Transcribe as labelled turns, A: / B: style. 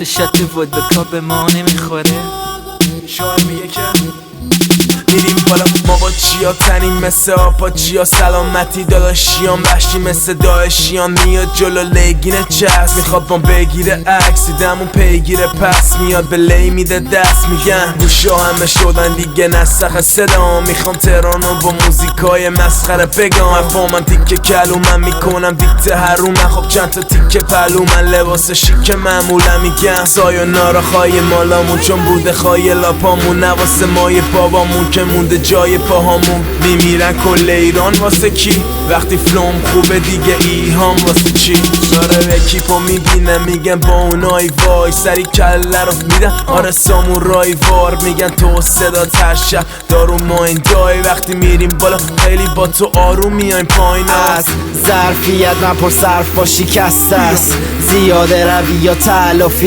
A: شات ودکا به ما نمیخوره.
B: شاید میگه که میریم بالا ما با چیا تنیم مثل آپاچیا، سلامتی داداشیان وحشی مثل داعشیان. میاد جلو لگینه چست میخواد ما بگیره عکس، دیدمون پیگیره پس میاد به لی میده دست. میگن گوشا همه شدن دیگه نسخ صدا، میخوام تهرانو با موزیکای مسخره بگم. افا من تیکه کلو من میکنم دیکته هروم، خب چند تا تیکه پلو من لباس شیک معمولا. میگن سایونارا خواهی مالامون چون بوده خواهی لاپامون، نواسه مای بابامون که مونده جای پاهامون. میمیرن کل ایران واسه کی؟ وقتی فلوم خوبه دیگه ایهام واسه چی؟ داره اکیپو میبینه میگن با اونای وای، سری کله رو میدن آره سامورای وار. میگن تو صدا ترشه دارو ما این دای، وقتی میریم بالا خیلی با تو آروم میایم پایین.
C: از ظرفیت من پر صرف با شکست است، زیاده روی یا تلافی